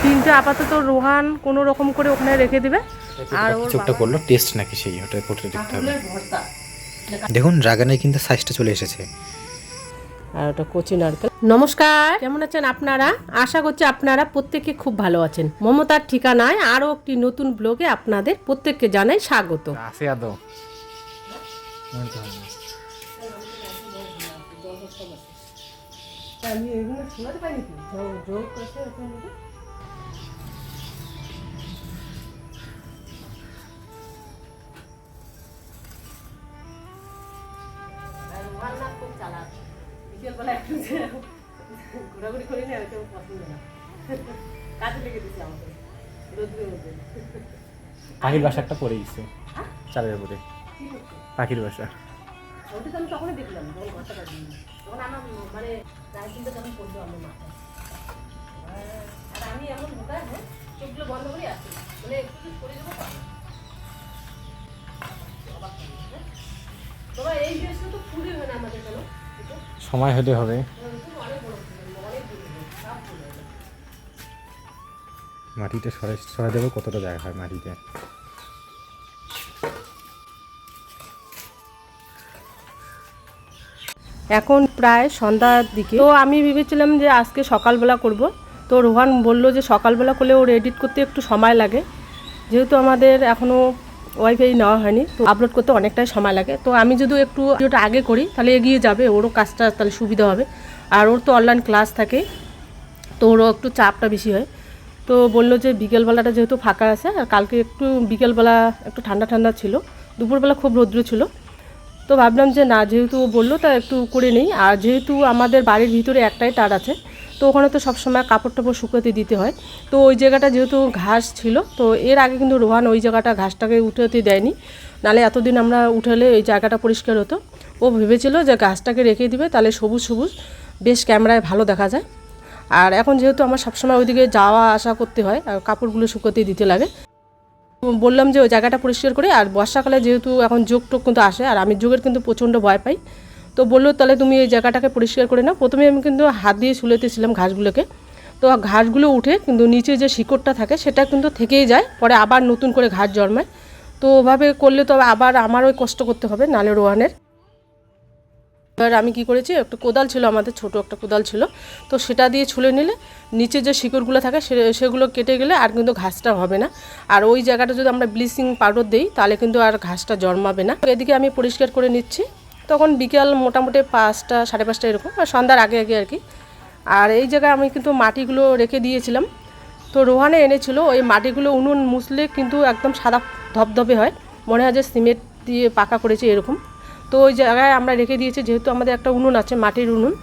তিনটে আপাতত রোহান কোনো রকম করে ওখানে রেখে দিবে। আর চোখটা করলো টেস্ট নাকি সেই ওটা করতে দেখতে হবে। দেখুন ড্রাগনের কিন্তু সাইজটা চলে এসেছে। আর ওটা কচি নারকেল। নমস্কার, কেমন আছেন আপনারা? আশা করছি আপনারা প্রত্যেকে খুব ভালো আছেন। মমতার ঠিকানায় আরও একটি নতুন ব্লগে আপনাদের প্রত্যেককে জানাই স্বাগত। আসে আদৌ ঘোরাঘুরি করি না, এরকম পছন্দ না। কাজে লেগে দিচ্ছি আমাদের রোদ্রের মধ্যে। পাখির বাসা একটা পড়ে গেছে চালের উপরে, পাখির বাসা। ওটা তো আমি তখনই দেখলাম যখন ঘরটা কাটিনি, তখন আমার মানে প্রায় চিন্তা তখন করলো আমার মাথায়। আর আমি এমন ঢোকায় হ্যাঁ চোখগুলো বন্ধ করে আসি, মানে একটু করে দেবো তোমার এই ড্রেসটা তো ফুলই হয় না আমাদের কেন সময় হলে হবে। মাটিতে সরাই দেবো কতটা জায়গা হয় মাটিতে। এখন প্রায় সন্ধ্যার দিকে, তো আমি ভেবেছিলাম যে আজকে সকালবেলা করব। তো রোহান বললো যে সকালবেলা করলে ওর এডিট করতে একটু সময় লাগে, যেহেতু আমাদের এখনও ওয়াইফাই নেওয়া হয়নি, তো আপলোড করতে অনেকটাই সময় লাগে। তো আমি যদি একটু ভিডিওটা আগে করি তাহলে এগিয়ে যাবে, ওরও কাজটা তাহলে সুবিধা হবে। আর ওর তো অনলাইন ক্লাস থাকে, তো ওরও একটু চাপটা বেশি হয়। তো বললো যে বিকেলবেলাটা যেহেতু ফাঁকা আছে, আর কালকে একটু বিকেলবেলা একটু ঠান্ডা ঠান্ডা ছিল, দুপুরবেলা খুব রৌদ্র ছিল। তো ভাবলাম যে না, যেহেতু বললো তা একটু করে নিই। আর যেহেতু আমাদের বাড়ির ভিতরে একটাই তার আছে, তো ওখানে তো সবসময় কাপড় টাপড় শুকোতে দিতে হয়। তো ওই জায়গাটা যেহেতু ঘাস ছিল, তো এর আগে কিন্তু রোহান ওই জায়গাটা ঘাসটাকে উঠাতে দেয়নি, নাহলে এতদিন আমরা উঠালে এই জায়গাটা পরিষ্কার হতো। ও ভেবেছিল যে গাছটাকে রেখে দিবে, তাহলে সবুজ সবুজ বেশ ক্যামেরায় ভালো দেখা যায়। আর এখন যেহেতু আমার সবসময় ওইদিকে যাওয়া আসা করতে হয় আর কাপড়গুলো শুকোতে দিতে লাগে, বললাম যে ওই জায়গাটা পরিষ্কার করে। আর বর্ষাকালে যেহেতু এখন যোগ টোক কিন্তু আসে, আর আমি যোগের কিন্তু প্রচণ্ড ভয় পাই, তো বললো তাহলে তুমি এই জায়গাটাকে পরিষ্কার করে নাও। প্রথমে আমি কিন্তু হাত দিয়ে ছুলেতেছিলাম ঘাসগুলোকে, তো ঘাসগুলো উঠে কিন্তু নিচে যে শিকড়টা থাকে সেটা কিন্তু থেকেই যায়, পরে আবার নতুন করে ঘাস জন্মায়। তো ওভাবে করলে তো আবার আমারও কষ্ট করতে হবে, নালে রোহানের। এবার আমি কি করেছি, একটু কোদাল ছিল আমাদের, ছোট একটা কোদাল ছিল, তো সেটা দিয়ে ছুলে নিলে নিচে যে শিকড়গুলো থাকে সেগুলো কেটে গেলে আর কিন্তু ঘাসটা হবে না। আর ওই জায়গাটা যদি আমরা ব্লিচিং পাউডার দিই তাহলে কিন্তু আর ঘাসটা জন্মাবে না। এদিকে আমি পরিষ্কার করে নিচ্ছি, তখন বিকেল মোটামুটি 5টা 5:30 এরকম, আর সন্ধ্যার আগে আগে আর কি। আর এই জায়গায় আমি কিন্তু মাটিগুলো রেখে দিয়েছিলাম, তো রোহানে এনেছিল ওই মাটিগুলো উনুন মুছলে কিন্তু একদম সাদা ধবধবে হয়, মনে হয় যে সিমেন্ট দিয়ে পাকা করেছে এরকম। তো ওই জায়গায় আমরা রেখে দিয়েছি, যেহেতু আমাদের একটা উনুন আছে মাটির উনুন,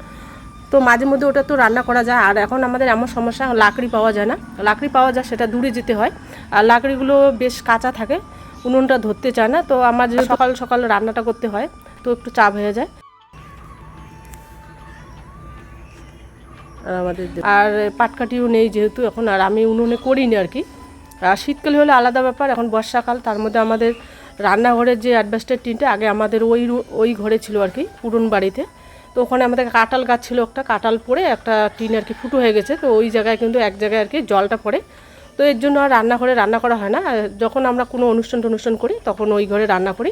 তো মাঝে মধ্যে ওটা তো রান্না করা যায়। আর এখন আমাদের এমন সমস্যা, লাকড়ি পাওয়া যায় না, লাকড়ি পাওয়া যায় সেটা দূরে যেতে হয়, আর লাকড়িগুলো বেশ কাঁচা থাকে, উনুনটা ধরতে চায় না। তো আমার যে সকাল সকাল রান্নাটা করতে হয়, তো একটু চাপ হয়ে যায়। আর আমাদের আর পাটকাঠিও নেই যেহেতু এখন, আর আমি উনুনে করিনি আর কি। আর শীতকালে হলে আলাদা ব্যাপার, এখন বর্ষাকাল, তার মধ্যে আমাদের রান্নাঘরের যে অ্যাডভেস্টার টিনটা আগে আমাদের ওই ঘরে ছিল আর কি, পুরনো বাড়িতে। তো ওখানে আমাদের কাঁঠাল গাছ ছিল, একটা কাঁঠাল পড়ে একটা টিন আর কি ফুটো হয়ে গেছে, তো ওই জায়গায় কিন্তু এক জায়গায় আর কি জলটা পড়ে, তো এর জন্য আর রান্নাঘরে রান্না করা হয় না। যখন আমরা কোনো অনুষ্ঠান করি তখন ওই ঘরে রান্না করি।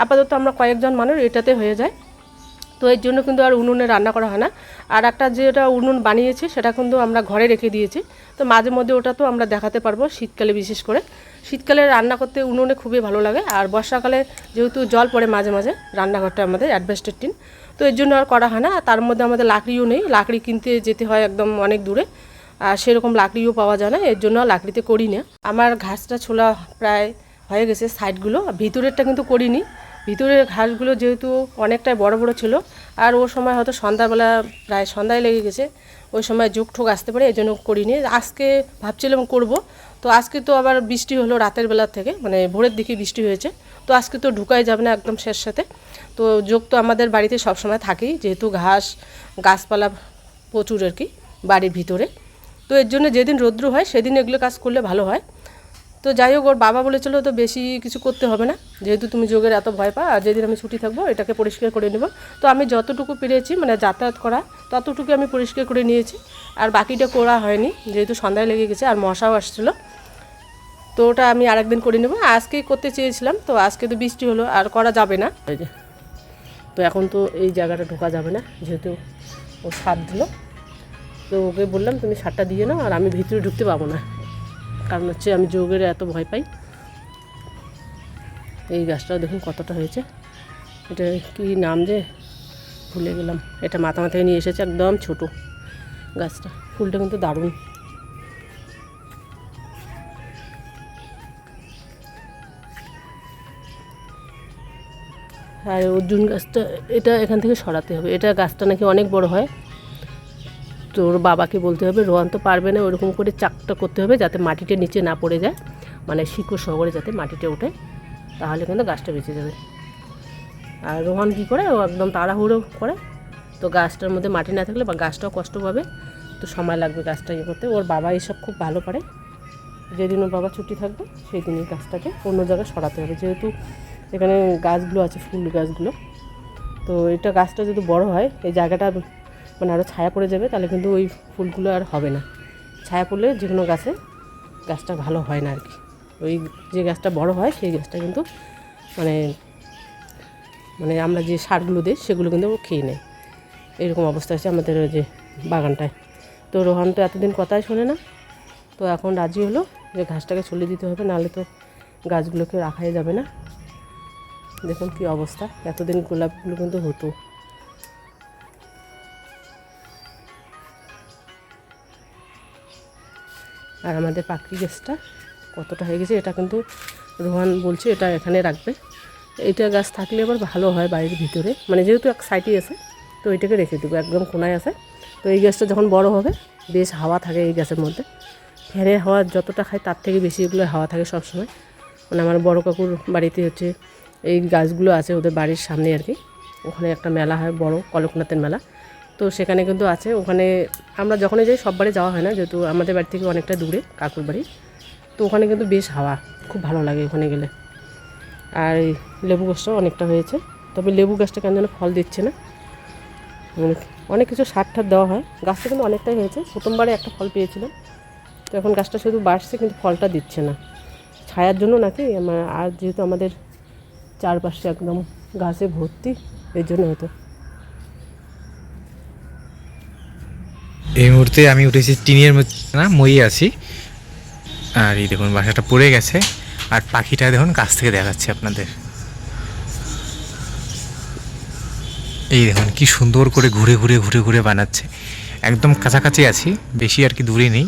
আপাতত আমরা কয়েকজন মানুষ, এটাতে হয়ে যায়, তো এর জন্য কিন্তু আর উনুনে রান্না করা হয় না। আর একটা যেটা উনুন বানিয়েছি সেটা কিন্তু আমরা ঘরে রেখে দিয়েছি, তো মাঝে মধ্যে ওটা তো আমরা দেখাতে পারবো, শীতকালে বিশেষ করে। শীতকালে রান্না করতে উনুনে খুবই ভালো লাগে, আর বর্ষাকালে যেহেতু জল পড়ে মাঝে মাঝে রান্নাঘরটা আমাদের অ্যাডভেস্টার টিন, তো এর জন্য আর করা হয় না। তার মধ্যে আমাদের লাকড়িও নেই, লাকড়ি কিনতে যেতে হয় একদম অনেক দূরে, আর সেরকম লাকড়িও পাওয়া যায় না, এর জন্য লাকড়িতে করি না। আমার ঘাসটা ছোলা প্রায় হয়ে গেছে, সাইডগুলো, ভিতরেরটা কিন্তু করিনি। ভিতরের ঘাসগুলো যেহেতু অনেকটাই বড় বড় ছিল, আর ওর সময় হয়তো সন্ধ্যাবেলা প্রায় সন্ধ্যায় লেগে গেছে, ওই সময় যোগ ঠোক আসতে পারে, এই জন্য করিনি। আজকে ভাবছিলাম করব, তো আজকে তো আবার বৃষ্টি হলো রাতের বেলার থেকে, মানে ভোরের দিকে বৃষ্টি হয়েছে, তো আজকে তো ঢুকাই যাবে না একদম শেষ সাথে। তো যোগ তো আমাদের বাড়িতে সবসময় থাকেই, যেহেতু গাছপালা প্রচুর আর কি বাড়ির ভিতরে, তো এর জন্য যেদিন রৌদ্র হয় সেদিন এগুলো কাজ করলে ভালো হয়। তো যাই হোক, ওর বাবা বলেছিল তো বেশি কিছু করতে হবে না, যেহেতু তুমি যোগের এত ভয় পাও, আর যেদিন আমি ছুটি থাকবো এটাকে পরিষ্কার করে নেব। তো আমি যতটুকু পেরেছি মানে যাতায়াত করা ততটুকু আমি পরিষ্কার করে নিয়েছি, আর বাকিটা করা হয়নি যেহেতু সন্ধ্যায় লেগে গেছে আর মশাও আসছিলো। তো ওটা আমি আরেকদিন করে নেব, আজকেই করতে চেয়েছিলাম, তো আজকে তো বৃষ্টি হলো আর করা যাবে না। এই যে, তো এখন তো এই জায়গাটা ঢোকা যাবে না যেহেতু ও সার দিল। তো ওকে বললাম তুমি সারটা দিয়ে নাও, আর আমি ভিতরে ঢুকতে পাবো না, কারণ হচ্ছে আমি যোগের এত ভয় পাই। এই গাছটাও দেখুন কতটা হয়েছে, এটা কি নাম যে ভুলে গেলাম, এটা মাথা থেকে নিয়ে এসেছে, একদম ছোট গাছটা, ফুলটা কিন্তু দারুণ। আর অর্জুন গাছটা এটা এখান থেকে সরাতে হবে, এটা গাছটা নাকি অনেক বড় হয়, তো ওর বাবাকে বলতে হবে, রোহান তো পারবে না, ওরকম করে চাকটা করতে হবে যাতে মাটিটা নিচে না পড়ে যায়, মানে শিকড় সহকারে যাতে মাটিতে ওঠে, তাহলে কিন্তু গাছটা বেঁচে যাবে। আর রোহান কী করে, ও একদম তাড়াহুড়ো করে, তো গাছটার মধ্যে মাটি না থাকলে বা গাছটাও কষ্ট পাবে, তো সময় লাগবে গাছটা ইয়ে করতে। ওর বাবা এসব খুব ভালো পারে, যেদিন ওর বাবা ছুটি থাকবে সেই দিনই গাছটাকে অন্য জায়গায় সরাতে হবে, যেহেতু এখানে গাছগুলো আছে ফুল গাছগুলো। তো এটা গাছটা যদি বড় হয় এই জায়গাটা মানে আরও ছায়া পড়ে যাবে, তাহলে কিন্তু ওই ফুলগুলো আর হবে না, ছায়া পড়লে যে কোনো গাছটা ভালো হয় না আর কি। ওই যে গাছটা বড় হয় সেই গাছটা কিন্তু মানে মানে আমরা যে সারগুলো দিই সেগুলো কিন্তু ও খেয়ে নেয়, এরকম অবস্থা আছে আমাদের ওই যে বাগানটায়। তো রোহান তো এতদিন কথাই শোনে না, তো এখন রাজি হলো যে ঘাসটাকে ছড়িয়ে দিতে হবে, নাহলে তো গাছগুলোকে রাখাই যাবে না। দেখুন কি অবস্থা, এতদিন গোলাপগুলো কিন্তু হতো। আর আমাদের পাখরি গাছটা কতটা হয়ে গেছে, এটা কিন্তু রোহান বলছে এটা এখানে রাখবে, এইটা গাছ থাকলে আবার ভালো হয় বাড়ির ভিতরে, মানে যেহেতু এক সাইডেই আছে, তো এইটাকে রেখে দেবো, একদম কোনায় আছে। তো এই গাছটা যখন বড় হবে বেশ হাওয়া থাকে এই গাছের মধ্যে, ফ্যানের হাওয়া যতটা খায় তার থেকে বেশি এগুলো হাওয়া থাকে সবসময়। মানে আমার বড় কাকুর বাড়িতে হচ্ছে এই গাছগুলো আছে, ওদের বাড়ির সামনে আর কি, ওখানে একটা মেলা হয় বড়, কলকনাথের মেলা, তো সেখানে কিন্তু আছে। ওখানে আমরা যখনই যাই সব বাড়ি যাওয়া হয় না, যেহেতু আমাদের বাড়ি থেকে অনেকটা দূরে কাকুর বাড়ি, তো ওখানে কিন্তু বেশ হাওয়া খুব ভালো লাগে ওখানে গেলে। আর এই লেবু গাছটাও অনেকটা হয়েছে, তবে লেবু গাছটা কেন যেন ফল দিচ্ছে না, অনেক কিছু সার ঠার দেওয়া হয়, গাছটা কিন্তু অনেকটাই হয়েছে, প্রথমবারে একটা ফল পেয়েছিলাম, তো এখন গাছটা শুধু বাড়ছে কিন্তু ফলটা দিচ্ছে না, ছায়ার জন্য নাকি, আর যেহেতু আমাদের চারপাশে একদম গাছে ভর্তি, এর জন্য হতো। এই মুহূর্তে আমি উঠেছি টিনের না মই আছি, আর এই দেখুন বাসাটা পড়ে গেছে, আর পাখিটা দেখুন কাছ থেকে দেখাচ্ছে আপনাদের, এই দেখুন কি সুন্দর করে ঘুরে ঘুরে ঘুরে ঘুরে বানাচ্ছে, একদম কাছাকাছি আছি, বেশি আর কি দূরে নেই।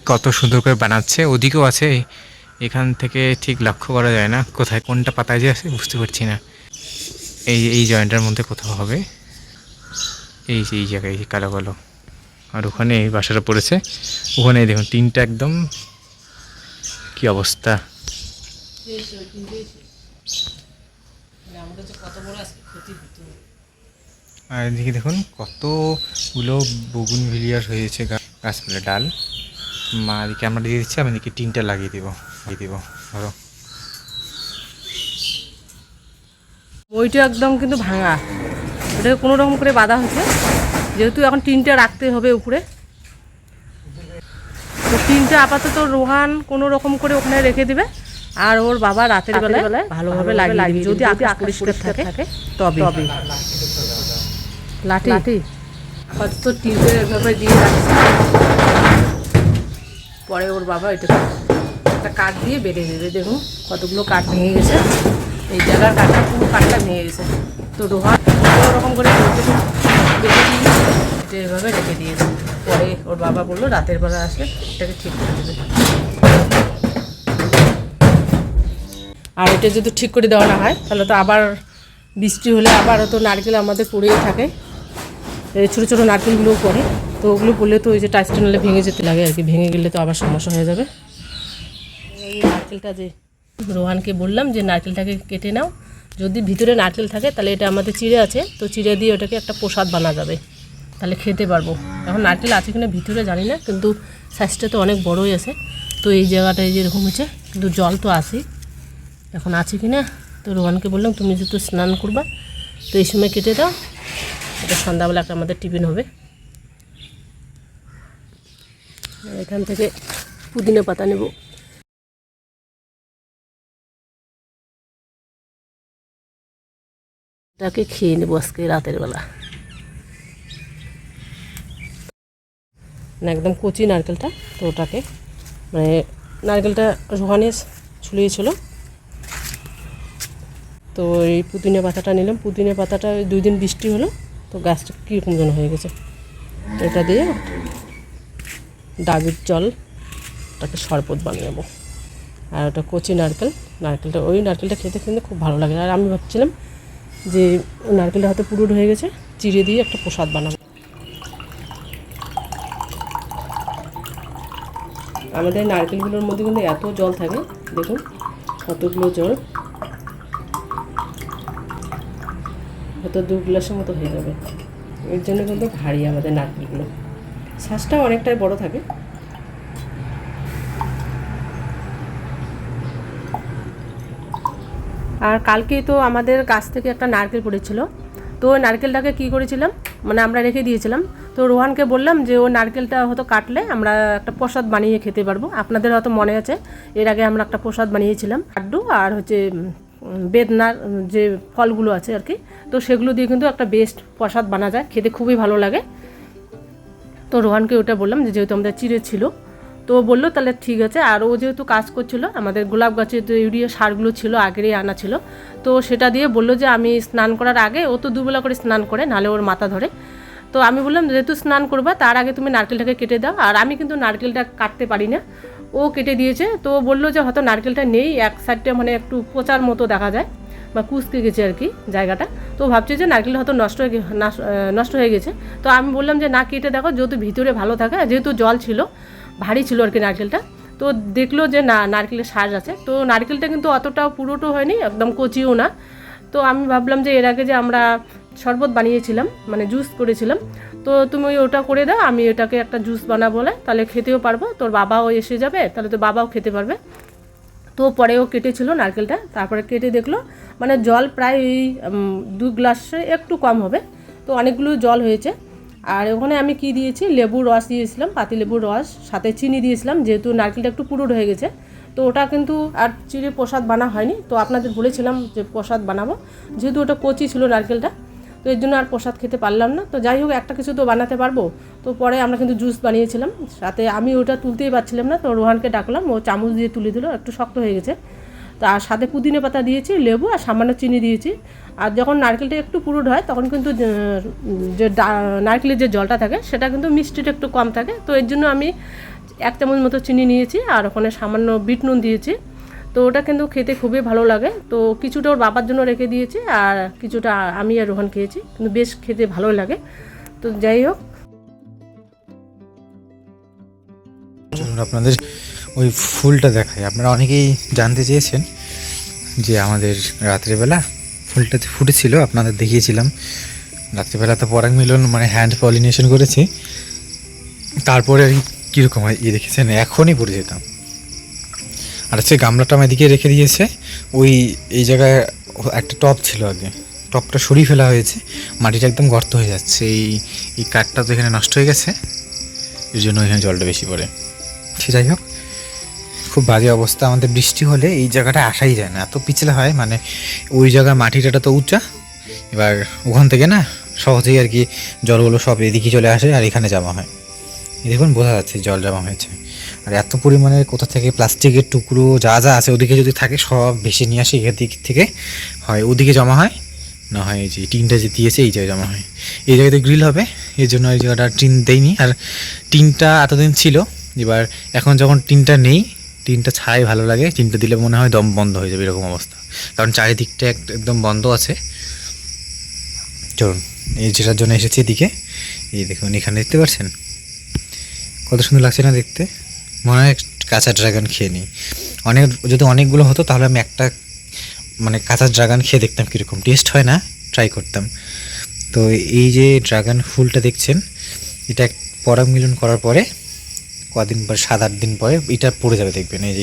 কত সুন্দর করে বানাচ্ছে, ওদিকেও আছে, এখান থেকে ঠিক লক্ষ্য করা যায় না কোথায় কোনটা পাতায় যে আছে বুঝতে পারছি না, এই জয়েন্টের মধ্যে কোথাও হবে, এই যে এই জায়গায় কালো কালো, আর ওখানে এই বাসাটা পড়েছে, ওখানে দেখুন তিনটা একদম কি অবস্থা। আর এদিকে দেখুন কতগুলো বগুনভিলিয়ার হয়েছে গাছগুলো ডাল, মা এদিকে আমরা দিয়ে দিচ্ছি, আমি এদিকে টিনটা লাগিয়ে দিব ধরো। ওইটা একদম কিন্তু ভাঙা, ওটাকে কোনো রকম করে বাঁধা হয়েছে, যেহেতু এখন টিনটা রাখতে হবে উপরে, তো টিনটা আপাতত রোহান কোনো রকম করে ওখানে রেখে দিবে, আর ওর বাবা রাতের বেলায় ভালোভাবে লাগিয়ে দিবে, যদি আকাশ পরিষ্কার থাকে তবে। লাঠি আপাতত টিনটা এভাবে দিয়ে রাখছে, পরে ওর বাবা এটা একটা কাঠ দিয়ে বেঁধে দেবে। দেখুন কতগুলো কাঠ ভেঙে গেছে, এই জায়গার কাঠটা পুরো কাঠটা ভেঙে গেছে, তো রোহান ওরকম করে বেঁধে দিয়ে এটা এভাবে রেখে দিয়েছে, পরে ওর বাবা বললো রাতের বেলা আসলে এটাকে ঠিক করে দেবে। আর এটা যদি ঠিক করে দেওয়া না হয় তাহলে তো আবার বৃষ্টি হলে আবারও তো নারকেল আমাদের পড়েই থাকে, এই ছোটো ছোটো নারকেলগুলোও পড়ে, তো ওগুলো পড়লে তো ওই যে টাইস টানলে ভেঙে যেতে লাগে আর কি, ভেঙে গেলে তো আবার সমস্যা হয়ে যাবে। এই নারকেলটা যে রোহানকে বললাম যে নারকেলটাকে কেটে নাও, যদি ভিতরে নারকেল থাকে তাহলে এটা আমাদের চিড়ে আছে, তো চিড়ে দিয়ে ওটাকে একটা প্রসাদ বানা যাবে, তাহলে খেতে পারবো। এখন নারকেল আছে কিনা ভিতরে জানি না, কিন্তু সাইজটা তো অনেক বড়ই আছে। তো এই জায়গাটা এই যেরকম হচ্ছে, কিন্তু জল তো আসে, এখন আছে কি না। তো রোহানকে বললাম তুমি যেহেতু স্নান করবা তো এই সময় কেটে দাও, এটা সন্ধ্যাবেলা একটা আমাদের টিফিন হবে। এখান থেকে পুদিনা পাতা নেব। এটাকে খেয়ে নেবো আজকে রাতের বেলা। একদম কচি নারকেলটা, তো ওটাকে মানে নারকেলটা রোহানে ছুলিয়েছিল, তো এই পুদিনা পাতাটা নিলাম। পুদিনা পাতাটা 2 দিন বৃষ্টি হলো তো গাছটা কীরকম যেন হয়ে গেছে। তো এটা দিয়ে ডাবের জল ওটাকে শরবত বানিয়ে নেবো। আর ওটা কচি নারকেলটা ওই নারকেলটা খেতে কিন্তু খুব ভালো লাগে। আর আমি ভাবছিলাম যে নারকেলটা হয়তো পুরো হয়ে গেছে, চিড়ে দিয়ে একটা প্রসাদ বানাবো। আমাদের নারকেলগুলোর মধ্যে কিন্তু এত জল থাকে, দেখুন কতগুলো জল, হয়তো 2 গ্লাসের মতো হয়ে যাবে। এর জন্য কিন্তু ভারী আমাদের নারকেলগুলো, শ্বাসটাও অনেকটাই বড় থাকে। আর কালকে তো আমাদের গাছ থেকে একটা নারকেল পড়েছিল, তো ওই নারকেলটাকে কী করেছিলাম, মানে আমরা রেখে দিয়েছিলাম। তো রোহানকে বললাম যে ও নারকেলটা হয়তো কাটলে আমরা একটা প্রসাদ বানিয়ে খেতে পারবো। আপনাদের হয়তো মনে আছে এর আগে আমরা একটা প্রসাদ বানিয়েছিলাম, লাড্ডু আর হচ্ছে বেদনার যে ফলগুলো আছে আর কি, তো সেগুলো দিয়ে কিন্তু একটা বেস্ট প্রসাদ বানা যায়, খেতে খুবই ভালো লাগে। তো রোহানকে ওটা বললাম যে যেহেতু আমাদের চিড়ে ছিল, তো ও বললো তাহলে ঠিক আছে। আর ও যেহেতু কাজ করছিল, আমাদের গোলাপ গাছের যে ইউরিয়া সারগুলো ছিল আগেরই আনা ছিল, তো সেটা দিয়ে বললো যে আমি স্নান করার আগে, ও তো 2 বেলা করে স্নান করে নাহলে ওর মাথা ধরে, তো আমি বললাম যেহেতু স্নান করবা তার আগে তুমি নারকেলটাকে কেটে দাও। আর আমি কিন্তু নারকেলটা কাটতে পারি না, ও কেটে দিয়েছে। তো বললো যে হয়তো নারকেলটা নেই, এক সাইডটা মানে একটু পচার মতো দেখা যায় বা কুচকে গেছে আর কি জায়গাটা, তো ভাবছি যে নারকেলটা হয়তো নষ্ট হয়ে গেছে। তো আমি বললাম যে না কেটে দেখো, যেহেতু ভিতরে ভালো থাকে, যেহেতু জল ছিল ভারী ছিল আর কি নারকেলটা, তো দেখলো যে না নারকেলের শ্বাস আছে। তো নারকেলটা কিন্তু অতটাও পুরোটো হয়নি, একদম কচিও না। তো আমি ভাবলাম যে এর আগে যে আমরা শরবত বানিয়েছিলাম মানে জুস করেছিলাম, তো তুমি ওটা করে দাও, আমি এটাকে একটা জুস বানাবো বলে, তাহলে খেতেও পারবো, তোর বাবাও এসে যাবে, তাহলে তো বাবাও খেতে পারবে। তো পরেও কেটেছিল নারকেলটা, তারপরে কেটে দেখলো মানে জল প্রায় এই 2 গ্লাসে একটু কম হবে, তো অনেকগুলো জল হয়েছে। আর ওখানে আমি কি দিয়েছি, লেবুর রস দিয়েছিলাম, পাতি লেবুর রস, সাথে চিনি দিয়েছিলাম, যেহেতু নারকেলটা একটু পুরুট হয়ে গেছে। তো ওটা কিন্তু আর চিড়ে প্রসাদ বানা হয়নি, তো আপনাদের বলেছিলাম যে প্রসাদ বানাবো, যেহেতু ওটা কচি ছিল নারকেলটা, তো এর জন্য আর প্রসাদ খেতে পারলাম না। তো যাই হোক একটা কিছু তো বানাতে পারবো। তো পরে আমরা কিন্তু জুস বানিয়েছিলাম, সাথে আমি ওটা তুলতেই পারছিলাম না, তো রোহানকে ডাকলাম, ও চামচ দিয়ে তুলে দিল, একটু শক্ত হয়ে গেছে। তো আর সাথে পুদিনা পাতা দিয়েছি, লেবু আর সামান্য চিনি দিয়েছি। আর যখন নারকেলটা একটু পুরুট হয় তখন কিন্তু যে নারকেলের যে জলটা থাকে সেটা কিন্তু মিষ্টিটা একটু কম থাকে, তো এর জন্য আমি 1 চামচ মতো চিনি নিয়েছি, আর ওখানে সামান্য বিট নুন দিয়েছি। তো ওটা কিন্তু খেতে খুবই ভালো লাগে। তো কিছুটা ওর বাবার জন্য রেখে দিয়েছি, আর কিছুটা আমি আর রোহান খেয়েছি, কিন্তু বেশ খেতে ভালো লাগে। তো যাই হোক, আপনাদের ওই ফুলটা দেখাই। আপনারা অনেকেই জানতে চেয়েছেন যে আমাদের রাত্রেবেলা ফুলটা ফুটেছিল, আপনাদের দেখিয়েছিলাম। রাত্রেবেলা তো পরাগ মিলন মানে হ্যান্ড পলিনেশন করেছি, তারপরে কীরকম হয় এই দেখেছেন, এখনই পড়ে যেতাম। আর হচ্ছে গামলাটা আমার এদিকে রেখে দিয়েছে, ওই এই জায়গায় একটা টব ছিল আগে, টবটা সরিয়ে ফেলা হয়েছে, মাটিটা একদম গর্ত হয়ে যাচ্ছে। এই কাঠটা তো এখানে নষ্ট হয়ে গেছে, এর জন্য এখানে জলটা বেশি পড়ে। ঠিক যাই হোক, খুব বাজে অবস্থা। আমাদের বৃষ্টি হলে এই জায়গাটা আসাই যায় না, এত পিছলে হয়, মানে ওই জায়গার মাটিটা তো উঁচা, এবার ওখান থেকে না সহজেই আর কি জলগুলো সব এদিকে চলে আসে আর এখানে জমা হয়। দেখুন বোঝা যাচ্ছে জল জমা হয়েছে। আর এত পরিমাণে কোথা থেকে প্লাস্টিকের টুকরো যা যা আছে ওদিকে যদি থাকে সব ভেসে নিয়ে আসে এদিক থেকে, হয় ওদিকে জমা হয়, না হয় এই যে টিনটা যে দিয়েছে এই জায়গায় জমা হয়। এই জায়গাতে গ্রিল হবে, এই জন্য এই জায়গাটা টিন দেয়নি। আর টিনটা এতদিন ছিল, এবার এখন যখন টিনটা নেই, টিনটা ছাড়াই ভালো লাগে, টিনটা দিলে মনে হয় দম বন্ধ হয়ে যাবে এরকম অবস্থা, কারণ চারিদিকটা একদম বন্ধ আছে। চলুন, এই যেটার জন্য এসেছি এদিকে, এই দেখুন এখানে দেখতে পাচ্ছেন কত সুন্দর লাগছে না দেখতে, মনে হয় কাঁচা ড্রাগন খেয়ে নিই। যদি অনেকগুলো হতো তাহলে আমি একটা মানে কাঁচা ড্রাগন খেয়ে দেখতাম কীরকম টেস্ট হয় না, ট্রাই করতাম। তো এই যে ড্রাগন ফুলটা দেখছেন, এটা পরাগ মিলন করার পরে কদিন পর 7-8 দিন পরে এটা পড়ে যাবে দেখবেন। এই যে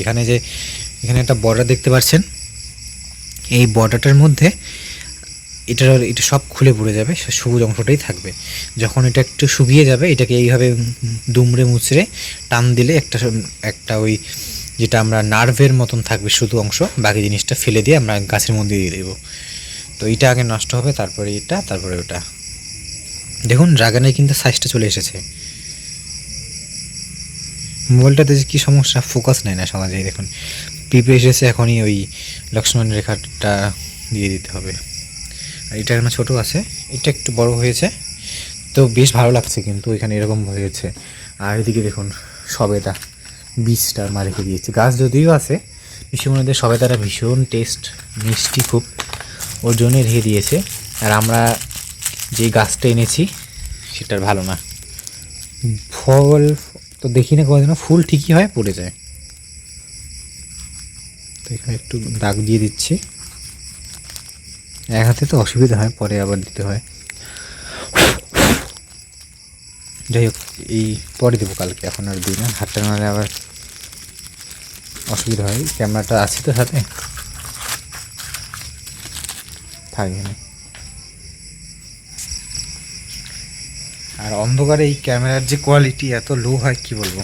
এখানে একটা বর্ডার দেখতে পাচ্ছেন, এই বর্ডারটার মধ্যে এটা সব খুলে পড়ে যাবে, সবুজ অংশটাই থাকবে। যখন এটা একটু শুকিয়ে যাবে, এটাকে এইভাবে দুমড়ে মুচড়ে টান দিলে একটা ওই যেটা আমরা নার্ভের মতন থাকবে শুধু অংশ, বাকি জিনিসটা ফেলে দিয়ে আমরা গাছের মধ্যে দিয়ে দেবো। তো এটা আগে নষ্ট হবে, তারপরে এটা, তারপরে ওটা। দেখুন ড্রাগনের কিন্তু সাইজটা চলে এসেছে। মোবাইলটাতে যে কী সমস্যা, ফোকাস নেয় না সমাজে। দেখুন পিঁপড়ে এসেছে, এখনই ওই লক্ষ্মণ রেখাটা দিয়ে দিতে হবে। আর এটা এখনো ছোটো আছে, এটা একটু বড় হয়েছে, তো বেশ ভালো লাগছে কিন্তু এখানে এরকম হয়েছে। আর এদিকে দেখুন সবেদা বীজটা মা রেখে দিয়েছে। গাছ যদিও আছে, বিশ্বমণিদের সবেদাটা ভীষণ টেস্ট, মিষ্টি খুব, ওর জন্যই রেখে দিয়েছে। আর আমরা যে গাছটা এনেছি সেটার ভালো না, ফল তো দেখি না কোনোদিনও, ফুল ঠিকই হয়, পড়ে যায়। তো এখানে একটু দাগ দিয়ে দিচ্ছি, এক হাতে তো অসুবিধা হয়, পরে আবার দিতে হয়। যাই হোক, এই পরে দেবো কালকে, এখন আর দিই না, হাতটা নাহলে আবার অসুবিধা হয়। ক্যামেরাটা আছে তো সাথে, থাকবে না। আর অন্ধকারে এই ক্যামেরার যে কোয়ালিটি এত লো হয় কি বলবো।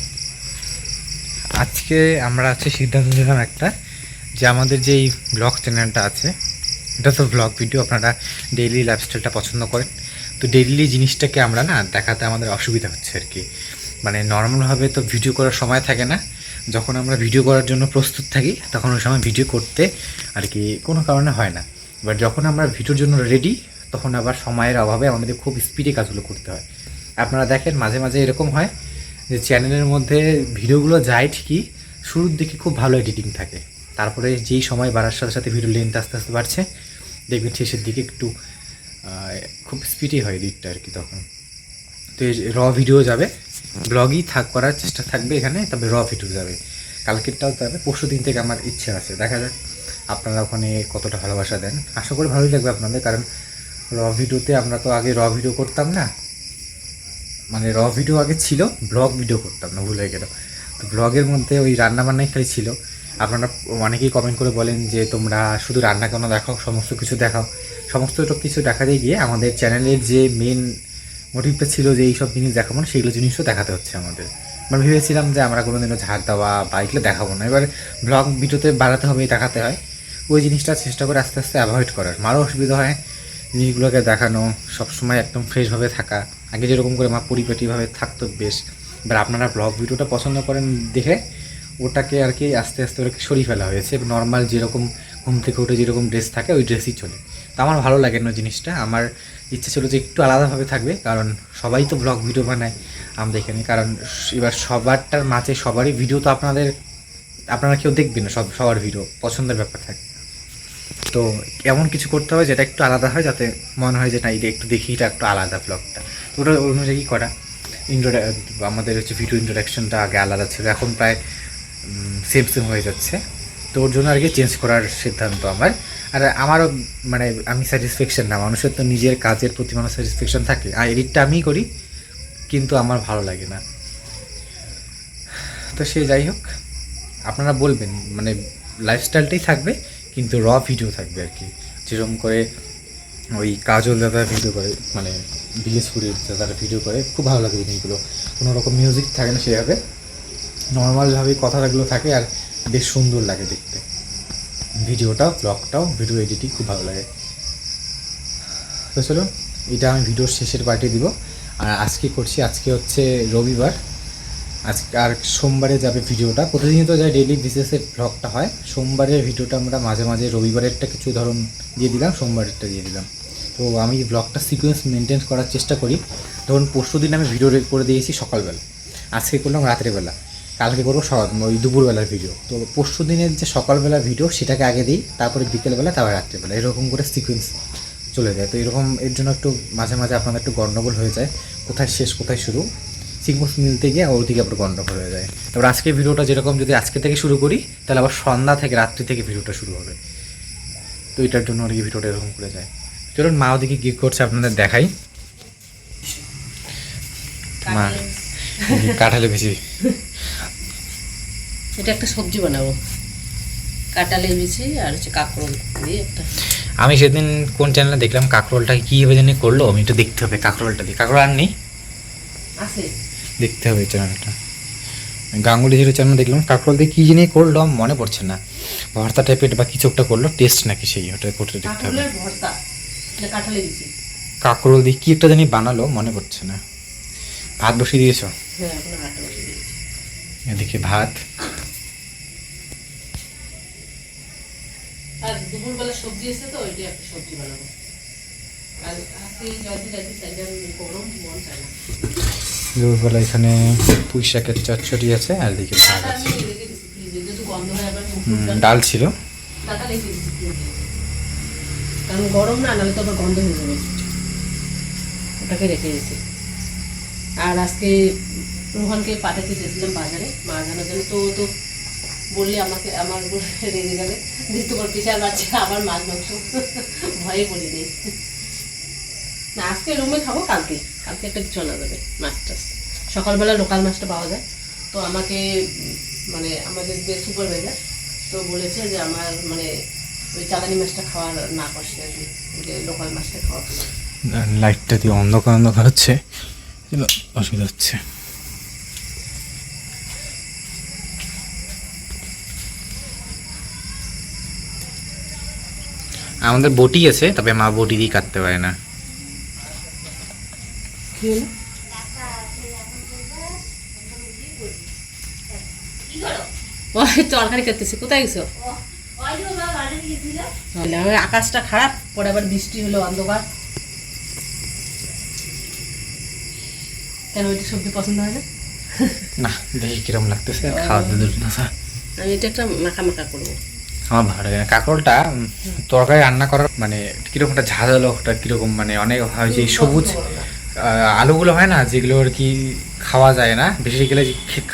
আজকে আমরা সিদ্ধান্ত নিলাম একটা, যে আমাদের যে এই ব্লগ চ্যানেলটা আছে, এটা তো ব্লগ ভিডিও, আপনারা ডেইলি লাইফস্টাইলটা পছন্দ করেন, তো ডেইলি জিনিসটাকে আমরা না দেখাতে আমাদের অসুবিধা হচ্ছে আর কি। মানে নর্মালভাবে তো ভিডিও করার সময় থাকে না, যখন আমরা ভিডিও করার জন্য প্রস্তুত থাকি তখন ওই সময় ভিডিও করতে আর কি কোনো কারণে হয় না। এবার যখন আমরা ভিডিওর জন্য রেডি, তখন আবার সময়ের অভাবে আমাদের খুব স্পিডে কাজগুলো করতে হয়। আপনারা দেখেন মাঝে মাঝে এরকম হয় যে চ্যানেলের মধ্যে ভিডিওগুলো যায় ঠিকই, শুরুর দিকে খুব ভালো এডিটিং থাকে, তারপরে যেই সময় বাড়ার সাথে সাথে ভিডিও লেন্থ আস্তে আস্তে বাড়ছে, দেখবেন শেষের দিকে একটু খুব স্পিডই হয় এডিটটা আর কি তখন। তো এই র ভিডিও যাবে, ব্লগই করার চেষ্টা থাকবে এখানে, তবে র ভিডিও যাবে, কালকেরটাও যাবে, পরশু দিন থেকে আমার ইচ্ছে আছে। দেখা যাক আপনারা ওখানে কতটা ভালোবাসা দেন, আশা করি ভালোই লাগবে আপনাদের। কারণ র ভিডিওতে আমরা তো আগে র ভিডিও করতাম না, মানে র ভিডিও আগে ছিল, ব্লগ ভিডিও করতাম না, ভুল হয়ে গেল। তো ব্লগের মধ্যে ওই রান্নাবান্নাই খালি ছিল। আপনারা অনেকেই কমেন্ট করে বলেন যে তোমরা শুধু রান্না কেন দেখাও, সমস্ত কিছু দেখাও। সমস্ত কিছু দেখাতে গিয়ে আমাদের চ্যানেলের যে মেন মোটিভটা ছিল যে এইসব জিনিস দেখাবো না, সেইগুলো জিনিসও দেখাতে হচ্ছে আমাদের। আমরা ভেবেছিলাম যে আমরা কোনোদিনও ঝাড় দেওয়া বা এগুলো দেখাবো না, এবার ব্লগ ভিডিওতে বাড়াতে হবে, দেখাতে হয়, ওই জিনিসটা চেষ্টা করে আস্তে আস্তে অ্যাভয়েড করার। মারও অসুবিধা হয় জিনিসগুলোকে দেখানো, সবসময় একদম ফ্রেশভাবে থাকা, আগে যেরকম করে মা পরিপাটিভাবে থাকতো বেশ। এবার আপনারা ব্লগ ভিডিওটা পছন্দ করেন দেখে ওটাকে আর কি আস্তে আস্তে ওটাকে সরিয়ে ফেলা হয়েছে। নর্মাল যেরকম ঘুম থেকে উঠে যেরকম ড্রেস থাকে ওই ড্রেসই চলে। তো আমার ভালো লাগে না জিনিসটা, আমার ইচ্ছে ছিল যে একটু আলাদাভাবে থাকবে, কারণ সবাই তো ব্লগ ভিডিও বানায় আমরা এখানে। কারণ এবার সবারটার মাঝে সবারই ভিডিও তো আপনারা কেউ দেখবেন না, সবার ভিডিও পছন্দের ব্যাপার থাকে। তো এমন কিছু করতে হবে যেটা একটু আলাদা হয়, যাতে মনে হয় যে না এটা একটু দেখি, এটা একটু আলাদা ব্লগটা। তো ওটা অনুযায়ী করা। আমাদের ভিডিও ইন্ট্রোডাকশনটা আগে আলাদা ছিল, এখন প্রায় সেম হয়ে যাচ্ছে। তো ওর জন্য আর কি চেঞ্জ করার সিদ্ধান্ত আমার। আর আমারও মানে আমি স্যাটিসফ্যাকশন না, মানুষের তো নিজের কাজের প্রতি মানুষ স্যাটিসফ্যাকশন থাকে। আর এডিটটা আমিই করি, কিন্তু আমার ভালো লাগে না। তো সে যাই হোক, আপনারা বলবেন মানে লাইফস্টাইলটাই থাকবে, কিন্তু র ভিডিও থাকবে আর কি। যেরকম করে ওই কাজল দাদা ভিডিও করে, মানে বিলেসপুরের দাদারা ভিডিও করে, খুব ভালো লাগে জিনিসগুলো। কোনো রকম মিউজিক থাকে না সেভাবে, নর্মালভাবেই কথাগুলো থাকে, আর বেশ সুন্দর লাগে দেখতে। ভিডিওটাও ব্লগটাও ভিডিও এডিটিং খুব ভালো লাগে। তো চলো, এটা আমি ভিডিওর শেষের পার্টে দিব। আর আজকে করছি, আজকে হচ্ছে রবিবার, আজকে আর সোমবারে যাবে ভিডিওটা। প্রতিদিনই তো যায় ডেইলি বিসিএসের ব্লগটা হয়, সোমবারের ভিডিওটা আমরা মাঝে মাঝে রবিবারেরটা কিছু ধরুন দিয়ে দিলাম, সোমবারেরটা দিয়ে দিলাম। তো আমি ব্লগটা সিকোয়েন্স মেনটেন করার চেষ্টা করি। ধরুন পরশু দিন আমি ভিডিও করে দিয়েছি সকালবেলা, আজকে করলাম রাত্রেবেলা, কালকে করবো ওই দুপুরবেলার ভিডিও। তো পরশু দিনের যে সকালবেলার ভিডিও সেটাকে আগে দিই, তারপরে বিকেলবেলা, তারপরে রাত্রেবেলা, এরকম করে সিকোয়েন্স চলে যায়। তো এরকম এর জন্য একটু মাঝে মাঝে আপনাদের একটু গণ্ডগোল হয়ে যায়, কোথায় শেষ কোথায় শুরু, সিকোয়েন্স মিলতে গিয়ে ওদিকে আবার গণ্ডগোল হয়ে যায়। তারপর আজকের ভিডিওটা যেরকম যদি আজকে থেকে শুরু করি, তাহলে আবার সন্ধ্যা থেকে রাত্রি থেকে ভিডিওটা শুরু হবে। তো এটার জন্য আর কি ভিডিওটা এরকম করে যায়। চলুন মা ওদিকে কী করছে আপনাদের দেখাই। মা কাঁঠালে বেশি এটা একটা সবজি বানাবো, কাঁঠালের বিচি আর হচ্ছে কাঁকরোল দিয়ে একটা। আমি সেদিন কোন চ্যানেলে দেখলাম কাঁকরোলটা কীভাবে জানি করলো, আমি একটু দেখতে হবে কাঁকরোলটা দিয়ে। কাঁকরোল আর নেই, আছে দেখতে হবে চ্যানেলটা। গাঙ্গুলি জিরো চ্যানেল দেখলাম কাঁকরোল দিয়ে কী জিনিস করলো আমার মনে পড়ছে না, ভর্তা টাইপের বা কিছু একটা করলো, টেস্ট নাকি সেই, ওটা করতে দেখতে হবে। কাঁকরোলের ভর্তা, এটা কাঁঠালের বিচি। কাঁকরোল দিয়ে কী একটা জানি বানালো মনে পড়ছে না। ভাত বসিয়ে দিয়েছো? হ্যাঁ, এখন ভাতটা বসিয়ে দিয়েছি। এদিকে ভাত, আর দুপুরবেলা সবজি এসে তো ওইটা একটা সবজি বানাবো। আর আজকে যাইতে চাইলাম, গরম মন চায় না। দুপুরবেলা এখানে পুঁই শাকের চচ্চড়ি আছে আর এদিকে ভাত আর আছে। আমি রেখে দিচ্ছি ফ্রিজে, যেহেতু গন্ধ হয় আবার ডাল ছিল। টাকা রেখে দিচ্ছি ফ্রিজে, কারণ গরম না, নাহলে তো আবার গন্ধ হয়ে যাবে। ওটাকে রেখে দিয়েছি। আর আজকে রোহানকে পাঠাতে চেয়েছিলাম বাজারে মাছ আনার জন্য, তো ও তো বললে আমাকে আমার রেগে যাবে যে তোমার বিশাল বাচ্চা আবার মাছ মাংস, ভয়ে বলি নেই না। আজকে রুমে খাবো, কালকে একটা কিছু আনা যাবে মাছ টাছ। সকালবেলা লোকাল মাছটা পাওয়া যায়, তো আমাকে মানে আমাদের যে সুপারভাইজার তো বলেছে যে আমার মানে ওই চালানি মাছটা খাওয়ার না করছে আর কি, যে লোকাল মাছটা খাওয়া। লাইটটা দিয়ে অন্ধকার অন্ধকার হচ্ছে, অসুবিধা হচ্ছে। আমাদের বটি আছে, তবে মা বটি দিয়ে কাটতে পারে না। কি হলো? ওই তরকারি কাটতেছি। কোথায় গেছো? আমার আকাশটা খারাপ, পরে আবার বৃষ্টি হলো, অন্ধকার। কেন ওইটা সবজি পছন্দ হয় না? না দেখি কিরম লাগতেছে, খাওয়াতে দিল না স্যার। আমি এটা একটা মাখা মাখা করবো। আমার ভালো লাগে না কাঁকরোলটা তরকারি রান্না করার, মানে কিরকম একটা ঝাঁঝালো, ওটা কিরকম মানে অনেক হয় যে সবুজ আলুগুলো হয় না, যেগুলো আর কি খাওয়া যায় না বেশি গেলে,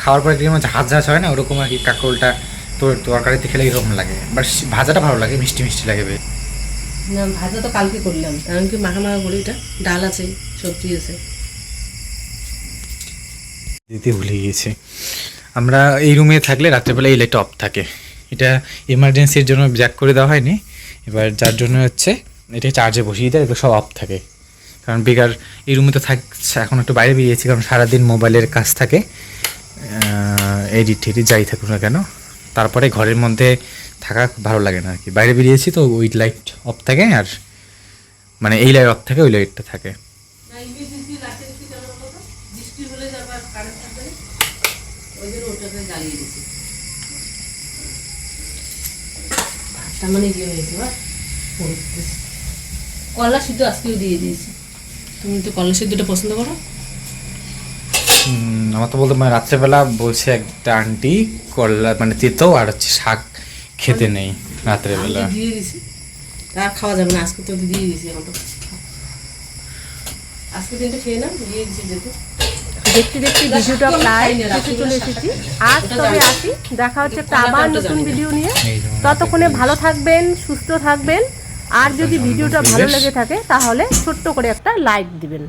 খাওয়ার পরে কিরকম ঝাঁঝ ঝাঁঝ হয় না, ওরকম আর কি কাঁকরোলটা তোর তরকারিতে খেলে এরকম লাগে। বাট ভাজাটা ভালো লাগে, মিষ্টি মিষ্টি লাগে বেশ। না, ভাজা তো কালকে করলাম, কারণ কি মাখা মাখা করি। এটা ডাল আছে, সবজি আছে। দিতে ভুলে গিয়েছি, আমরা এই রুমে থাকলে রাত্রেবেলা এই লাইটটা অফ থাকে। এটা এমার্জেন্সির জন্য জ্যাক করে দেওয়া হয়নি, এবার যার জন্য হচ্ছে এটা চার্জে বসিয়ে দেয়, এগুলো সব অফ থাকে। কারণ বেকার এই রুমে তো থাকছে, এখন একটু বাইরে বেরিয়েছি, কারণ সারাদিন মোবাইলের কাজ থাকে, এডিট টেডিট যাই থাকুক না কেন, তারপরে ঘরের মধ্যে থাকা ভালো লাগে না আর কি। বাইরে বেরিয়েছি তো ওই লাইট অফ থাকে, আর মানে এই লাইট অফ থাকে, ওই লাইটটা থাকে। বৃষ্টি হলে আবার কারেন্ট থাকবে না, ওই জন্য ওটাকে জ্বালিয়ে দিচ্ছি। ভাতটা মানে ইয়ে হয়েছে, কলা সিদ্ধ আজকেও দিয়ে দিয়েছি। তুমি তো কলা সিদ্ধটা পছন্দ করো? আমার তো বলতে মানে রাত্রেবেলা বলছে একটা আন্টি করলা মানে তেতো আর হচ্ছে শাক খেতে নেই রাত্রেবেলা। আমি দিয়ে দিছি, আর খাওয়া যাবে না আজকে, তো দিয়ে দিয়েছি। এখন তো আজকে দিনটা খেয়ে নাও, দিয়ে দিয়েছি যেহেতু। দেখতে দেখতে ভিডিওটা প্রায় শেষে চলে এসেছি। আজ তবে আসি, দেখা হচ্ছে একটা আবার নতুন ভিডিও নিয়ে। ততক্ষণে ভালো থাকবেন, সুস্থ থাকবেন। আর যদি ভিডিওটা ভালো লেগে থাকে তাহলে ছোট্ট করে একটা লাইক দিবেন।